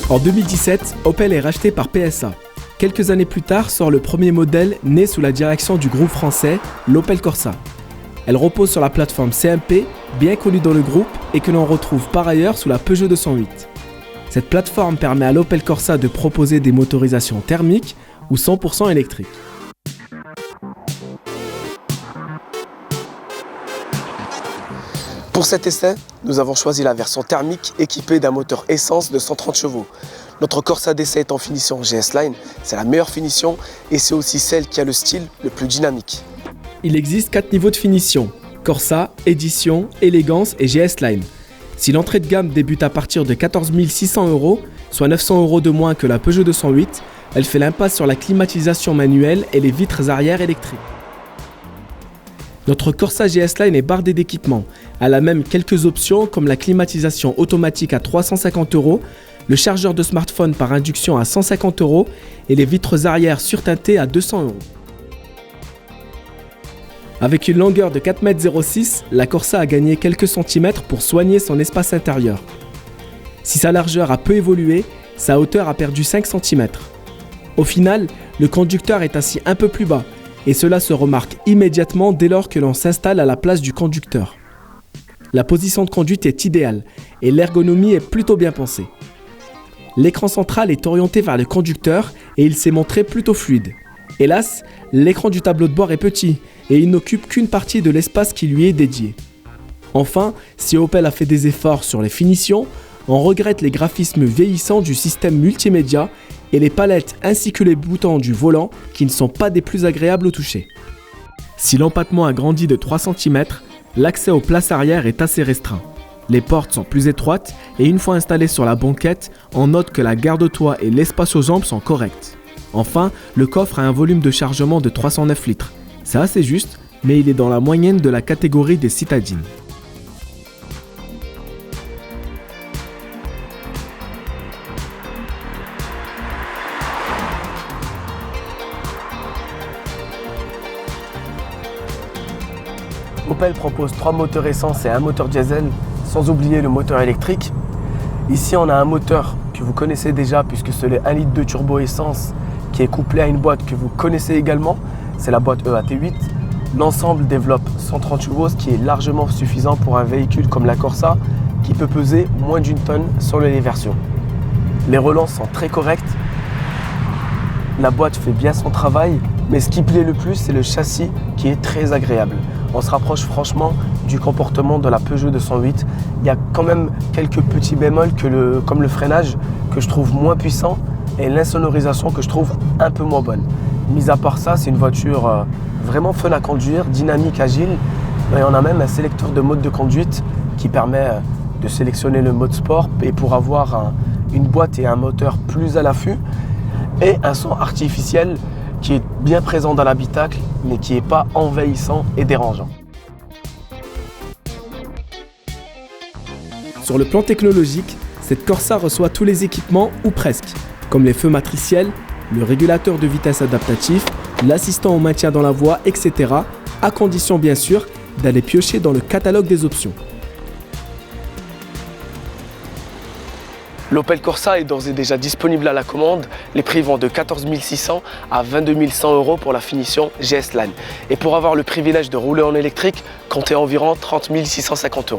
En 2017, Opel est racheté par PSA. Quelques années plus tard sort le premier modèle né sous la direction du groupe français, l'Opel Corsa. Elle repose sur la plateforme CMP, bien connue dans le groupe et que l'on retrouve par ailleurs sous la Peugeot 208. Cette plateforme permet à l'Opel Corsa de proposer des motorisations thermiques ou 100% électriques. Pour cet essai, nous avons choisi la version thermique équipée d'un moteur essence de 130 chevaux. Notre Corsa d'essai est en finition GS Line, c'est la meilleure finition et c'est aussi celle qui a le style le plus dynamique. Il existe 4 niveaux de finition, Corsa, Édition, Élégance et GS Line. Si l'entrée de gamme débute à partir de 14 600 €, soit 900 € de moins que la Peugeot 208, elle fait l'impasse sur la climatisation manuelle et les vitres arrière électriques. Notre Corsa GS Line est bardée d'équipements. Elle a même quelques options comme la climatisation automatique à 350 €, le chargeur de smartphone par induction à 150 € et les vitres arrière surteintées à 200 €. Avec une longueur de 4,06 m, la Corsa a gagné quelques centimètres pour soigner son espace intérieur. Si sa largeur a peu évolué, sa hauteur a perdu 5 cm. Au final, le conducteur est assis un peu plus bas, et cela se remarque immédiatement dès lors que l'on s'installe à la place du conducteur. La position de conduite est idéale et l'ergonomie est plutôt bien pensée. L'écran central est orienté vers le conducteur et il s'est montré plutôt fluide. Hélas, l'écran du tableau de bord est petit et il n'occupe qu'une partie de l'espace qui lui est dédié. Enfin, si Opel a fait des efforts sur les finitions, on regrette les graphismes vieillissants du système multimédia et les palettes ainsi que les boutons du volant qui ne sont pas des plus agréables au toucher. Si l'empattement a grandi de 3 cm, l'accès aux places arrière est assez restreint. Les portes sont plus étroites et une fois installées sur la banquette, on note que la garde-toit et l'espace aux jambes sont corrects. Enfin, le coffre a un volume de chargement de 309 litres. C'est assez juste, mais il est dans la moyenne de la catégorie des citadines. Opel propose 3 moteurs essence et un moteur diesel, sans oublier le moteur électrique. Ici, on a un moteur que vous connaissez déjà puisque c'est le 1 litre de turbo essence qui est couplé à une boîte que vous connaissez également, c'est la boîte EAT8. L'ensemble développe 130 chevaux, ce qui est largement suffisant pour un véhicule comme la Corsa qui peut peser moins d'1 tonne sur les versions. Les relances sont très correctes, la boîte fait bien son travail, mais ce qui plaît le plus, c'est le châssis qui est très agréable. On se rapproche franchement du comportement de la Peugeot 208. Il y a quand même quelques petits bémols comme le freinage que je trouve moins puissant et l'insonorisation que je trouve un peu moins bonne. Mis à part ça, c'est une voiture vraiment fun à conduire, dynamique, agile. Et on a même un sélecteur de mode de conduite qui permet de sélectionner le mode sport et pour avoir une boîte et un moteur plus à l'affût et un son artificiel qui est bien présent dans l'habitacle mais qui n'est pas envahissant et dérangeant. Sur le plan technologique, cette Corsa reçoit tous les équipements ou presque, comme les feux matriciels, le régulateur de vitesse adaptatif, l'assistant au maintien dans la voie, etc. à condition bien sûr d'aller piocher dans le catalogue des options. L'Opel Corsa est d'ores et déjà disponible à la commande. Les prix vont de 14 600 à 22 100 € pour la finition GS Line. Et pour avoir le privilège de rouler en électrique, comptez environ 30 650 €.